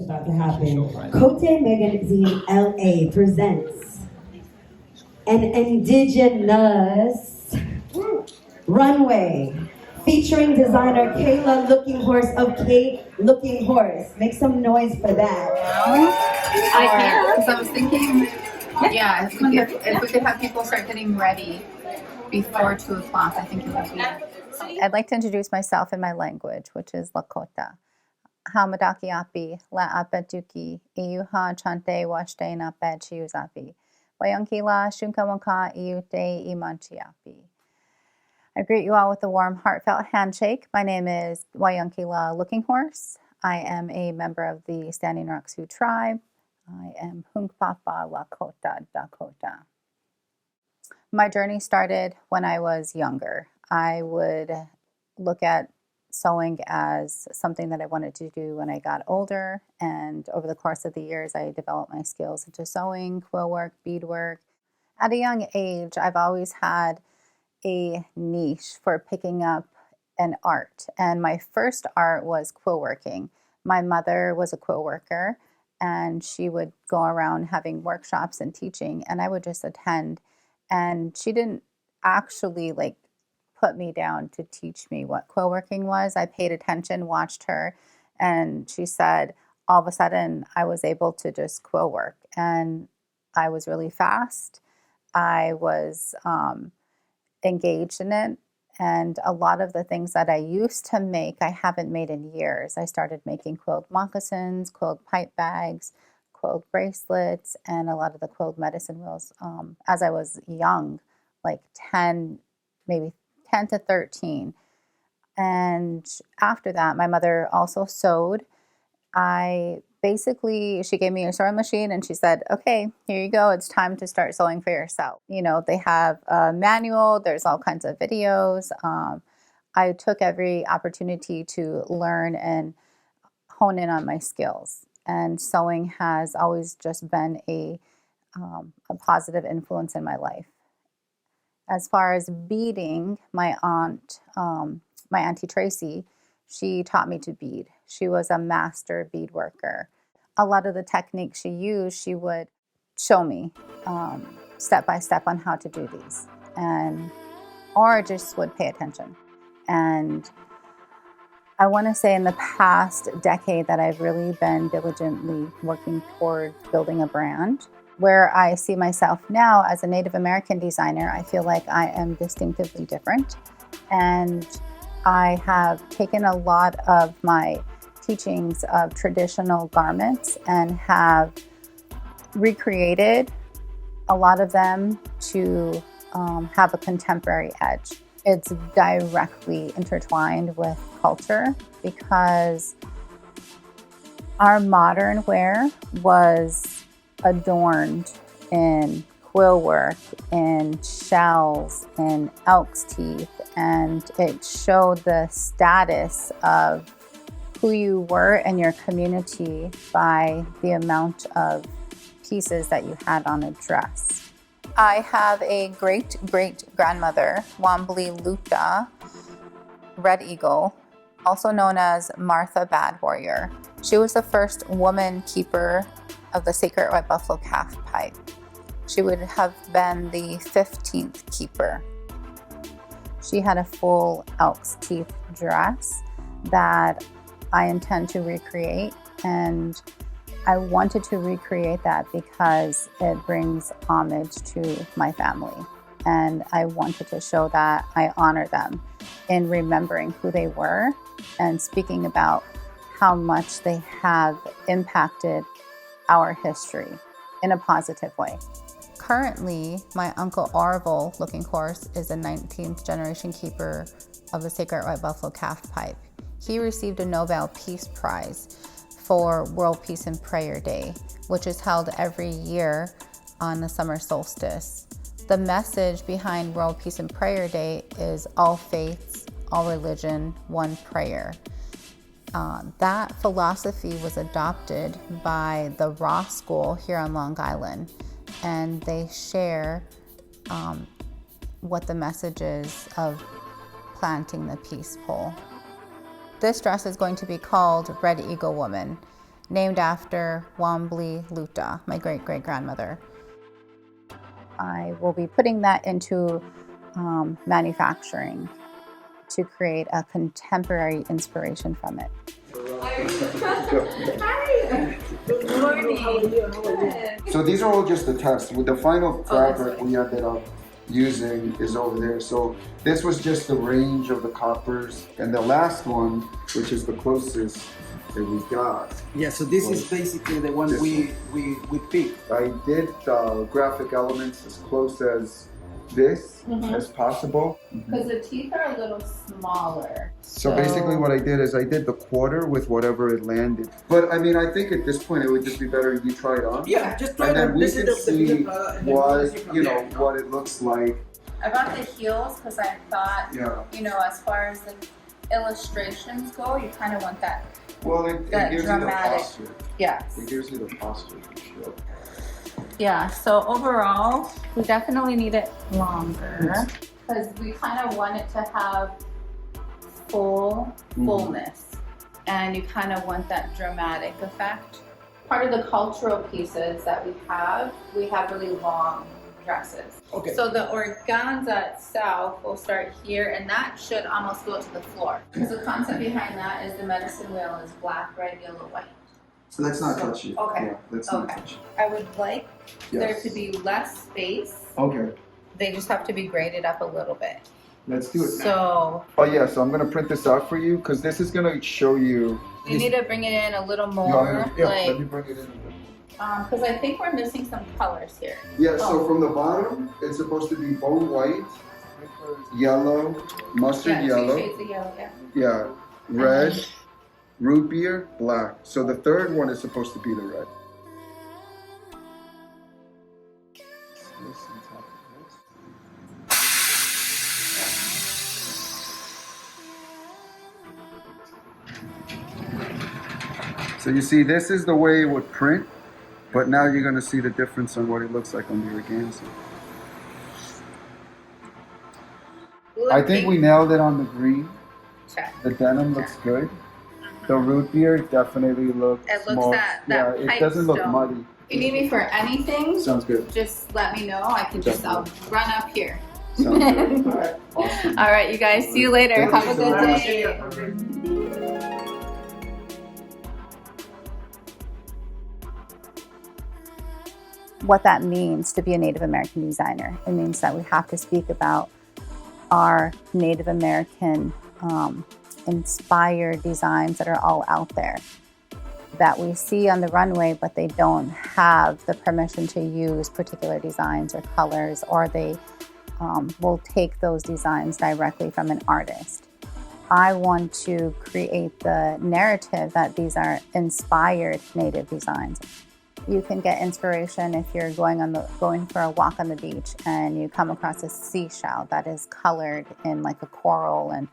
about to happen. Cote Magazine LA presents an indigenous runway featuring designer Kayla Looking Horse of Kay Looking Horse. Make some noise for that. I can, because I was thinking, yeah, if we could have people start getting ready before 2 o'clock, I think it would be. I'd like to introduce myself in my language, which is Lakota. Hamadaki api, la apetuki, iuha chante washte na pe chiuzapi. Wayankila shunkawanka iute imanchi api. I greet you all with a warm, heartfelt handshake. My name is Wayankila Looking Horse. I am a member of the Standing Rock Sioux tribe. I am Hunkpapa Lakota Dakota. My journey started when I was younger. I would look at sewing as something that I wanted to do when I got older, and over the course of the years, I developed my skills into sewing, quill work, beadwork. At a young age, I've always had a niche for picking up an art, and my first art was quill working. My mother was a quill worker, and she would go around having workshops and teaching, and I would just attend. And she didn't actually put me down to teach me what quill working was. I paid attention, watched her, and she said all of a sudden I was able to just quill work, and I was really fast. I was engaged in it, and a lot of the things that I used to make, I haven't made in years. I started making quilled moccasins, quilled pipe bags, quilled bracelets, and a lot of the quilled medicine wheels as I was young, like 10, maybe 10 to 13. And after that, my mother also sewed. She gave me a sewing machine and she said, okay, here you go. It's time to start sewing for yourself. They have a manual. There's all kinds of videos. I took every opportunity to learn and hone in on my skills. And sewing has always just been a positive influence in my life. As far as beading, my Auntie Tracy, she taught me to bead. She was a master bead worker. A lot of the techniques she used, she would show me step by step on how to do these, or just would pay attention. And I want to say in the past decade that I've really been diligently working toward building a brand. Where I see myself now as a Native American designer, I feel like I am distinctively different. And I have taken a lot of my teachings of traditional garments and have recreated a lot of them to have a contemporary edge. It's directly intertwined with culture because our modern wear was adorned in quill work, in shells, in elk's teeth, and it showed the status of who you were in your community by the amount of pieces that you had on a dress. I have a great-great-grandmother, Wambly Luta, Red Eagle, also known as Martha Bad Warrior. She was the first woman keeper of the sacred white buffalo calf pipe. She would have been the 15th keeper. She had a full elk's teeth dress that I intend to recreate, and I wanted to recreate that because it brings homage to my family, and I wanted to show that I honor them in remembering who they were and speaking about how much they have impacted our history in a positive way. Currently, my Uncle Orville Looking Horse is a 19th generation keeper of the sacred white buffalo calf pipe. He received a Nobel Peace Prize for World Peace and Prayer Day, which is held every year on the summer solstice. The message behind World Peace and Prayer Day is all faiths, all religion, one prayer. That philosophy was adopted by the Ross School here on Long Island, and they share what the message is of planting the peace pole. This dress is going to be called Red Eagle Woman. named after Wambli Luta, my great-great-grandmother. I will be putting that into manufacturing to create a contemporary inspiration from it. Hi. Good morning. How are you? So these are all just the tests. With the final fabric we ended up using is over there. So this was just the range of the coppers, and the last one, which is the closest that we got. Yeah, so this is basically the one we picked. I did graphic elements as close as this as possible. Because the teeth are a little smaller. So basically what I did is I did the quarter with whatever it landed. But I mean, I think at this point it would just be better if you try it on. Yeah, just try and then it. we This can is the see finished product, and then what, we'll see from what it looks like. I bought the heels because I thought, Yeah. as far as the illustrations go, you kind of want that. Well, it That gives dramatic. you the posture. Yes. It gives you the posture for sure. Yeah, so overall, we definitely need it longer because we kind of want it to have fullness, and you kind of want that dramatic effect. Part of the cultural pieces that we have really long dresses. Okay. So the organza itself will start here, and that should almost go to the floor. Because the concept behind that is the medicine wheel is black, red, yellow, white. So let's not touch it. Okay. Yeah, let's not Okay. touch it. I would like there Yes. to be less space. Okay, They just have to be graded up a little bit. let's do it now. So Oh yeah, so I'm gonna print this out for you because this is gonna show you. you need to bring it in a little Yeah, more, let me bring it in. because I think we're missing some colors here. Yeah, so from the bottom, it's supposed to be bone white, yellow, mustard Yeah, yellow, 2 shades of yellow, yeah. yeah, red, root beer, black. So the third one is supposed to be the red. So you see, this is the way it would print, but now you're going to see the difference on what it looks like on the organza. I think we nailed it on the green. Check. The denim looks good. The root beer definitely looks It looks more, that yeah, it pipe doesn't look stone. muddy. If you need me for anything, Sounds good. just let me know. I can I'll run up here. Sounds good. All right. Awesome. All right, you guys, see you later. Thank Have you a so good much. day. What that means to be a Native American designer. It means that we have to speak about our Native American inspired designs that are all out there that we see on the runway, but they don't have the permission to use particular designs or colors, or they will take those designs directly from an artist. I want to create the narrative that these are inspired Native designs. You can get inspiration if you're going for a walk on the beach and you come across a seashell that is colored in like a coral and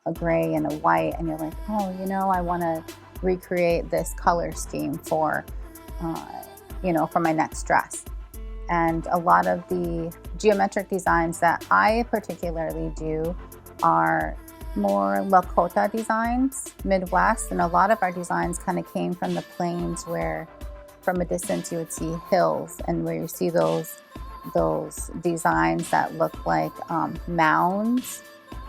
a gray and a white, and you're like, oh, I want to recreate this color scheme for my next dress. And a lot of the geometric designs that I particularly do are more Lakota designs, Midwest, and a lot of our designs kind of came from the plains where from a distance you would see hills, and where you see those designs that look like mounds.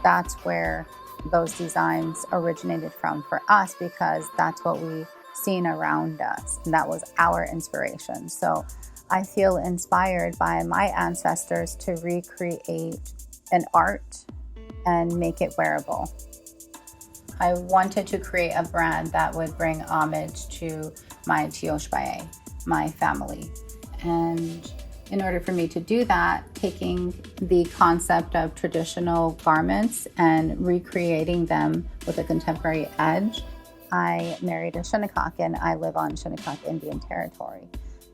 That's where those designs originated from for us, because that's what we seen around us, and that was our inspiration. So I feel inspired by my ancestors to recreate an art and make it wearable. I wanted to create a brand that would bring homage to my Tioshbae, my family. And in order for me to do that, taking the concept of traditional garments and recreating them with a contemporary edge, I married a Shinnecock, and I live on Shinnecock Indian Territory.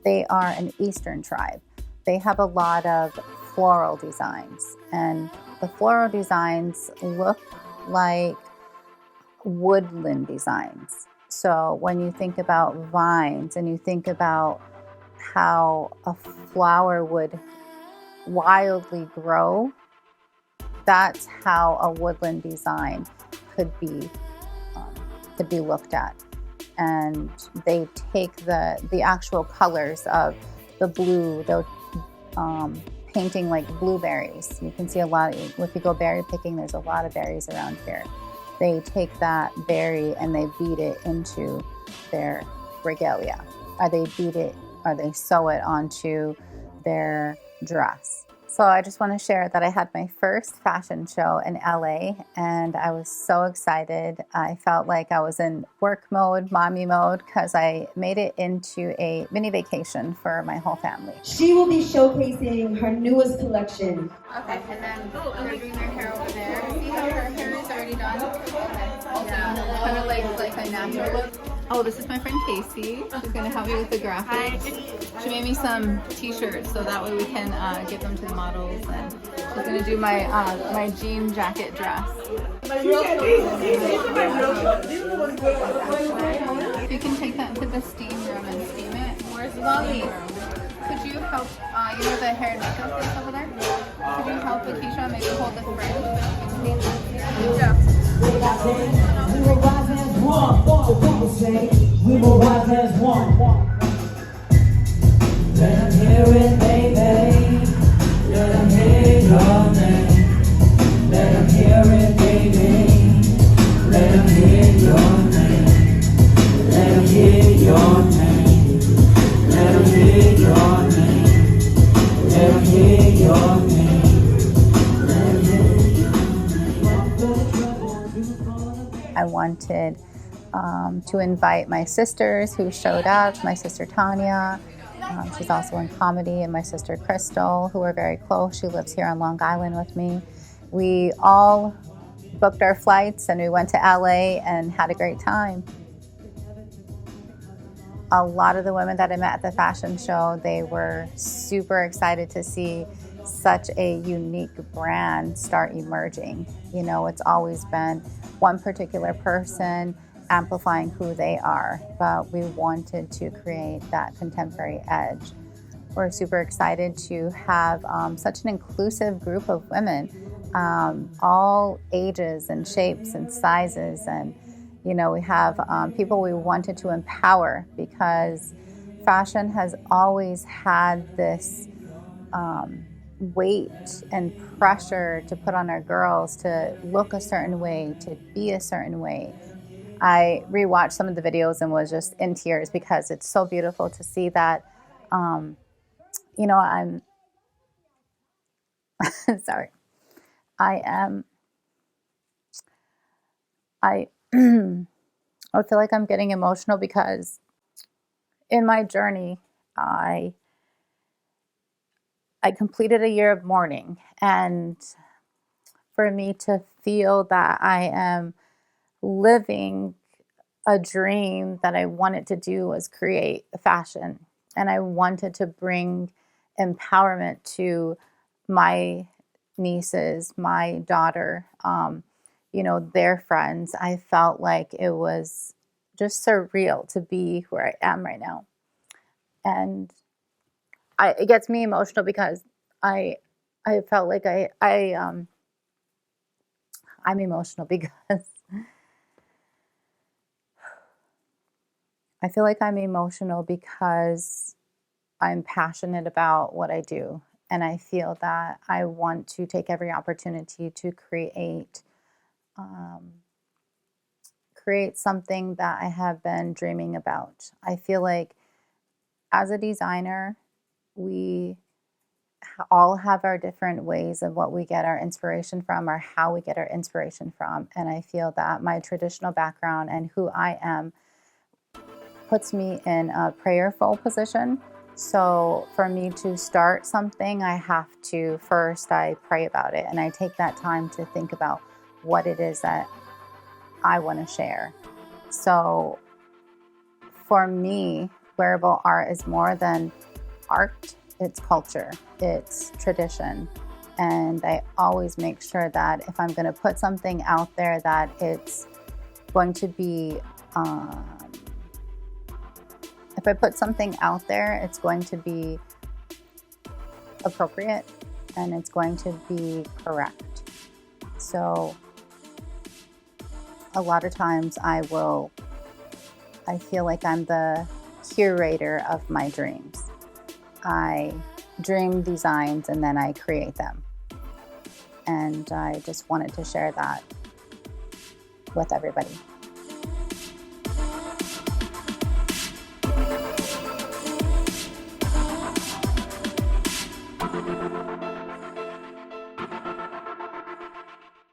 They are an Eastern tribe. They have a lot of floral designs, and the floral designs look like woodland designs. So when you think about vines and you think about how a flower would wildly grow, that's how a woodland design could be looked at. and they take the actual colors of the blue, they'll painting like blueberries. You can see a lot, if you go berry picking, there's a lot of berries around here. They take that berry and they beat it into their regalia, or they beat it, or they sew it onto their dress. So I just want to share that I had my first fashion show in LA, and I was so excited. I felt like I was in work mode, mommy mode, because I made it into a mini vacation for my whole family. She will be showcasing her newest collection. Okay, and then they're doing their hair over there. See how her hair is already done? Yeah, kind of like a natural look. Oh, this is my friend Casey. She's going to help me with the graphics. She made me some t-shirts so that way we can give them to the models. And she's going to do my my jean jacket dress. You can take that to the steam room and steam it. Where's Lolly? Could you help, you know the hair and makeup things over there? Could you help Lakeisha maybe hold the fringe? Yeah. We will rise as one. The people say we will rise as one. Let them hear it, baby. Let them hear your name. Let them hear it, baby. Let them hear your name. Let them hear your name. Let them hear your name. Let them hear your name. I wanted to invite my sisters who showed up, my sister Tanya, she's also in comedy, and my sister Crystal, who are very close. She lives here on Long Island with me. We all booked our flights and we went to LA and had a great time. A lot of the women that I met at the fashion show, they were super excited to see such a unique brand start emerging. You know, it's always been one particular person amplifying who they are, but we wanted to create that contemporary edge. We're super excited to have such an inclusive group of women, all ages and shapes and sizes, and you know, we have people we wanted to empower, because fashion has always had this weight and pressure to put on our girls to look a certain way, to be a certain way. I rewatched some of the videos and was just in tears because it's so beautiful to see that. You know, I'm sorry. I I feel like I'm getting emotional because in my journey, I completed a year of mourning, and for me to feel that I am living a dream that I wanted to do was create fashion, and I wanted to bring empowerment to my nieces, my daughter, you know, their friends. I felt like it was just surreal to be where I am right now, and it gets me emotional because I felt like I'm emotional because I feel like I'm emotional because I'm passionate about what I do, and I feel that I want to take every opportunity to create something that I have been dreaming about. I feel like as a designer, we all have our different ways of what we get our inspiration from, or how we get our inspiration from. And I feel that my traditional background and who I am puts me in a prayerful position. So for me to start something, I have to first, I pray about it, and I take that time to think about what it is that I want to share. So for me, wearable art is more than art. It's culture, it's tradition. And I always make sure that if I'm going to put something out there, that it's going to be, if I put something out there, it's going to be appropriate and it's going to be correct. So a lot of times I will I feel like I'm the curator of my dreams. I dream designs and then I create them. And I just wanted to share that with everybody.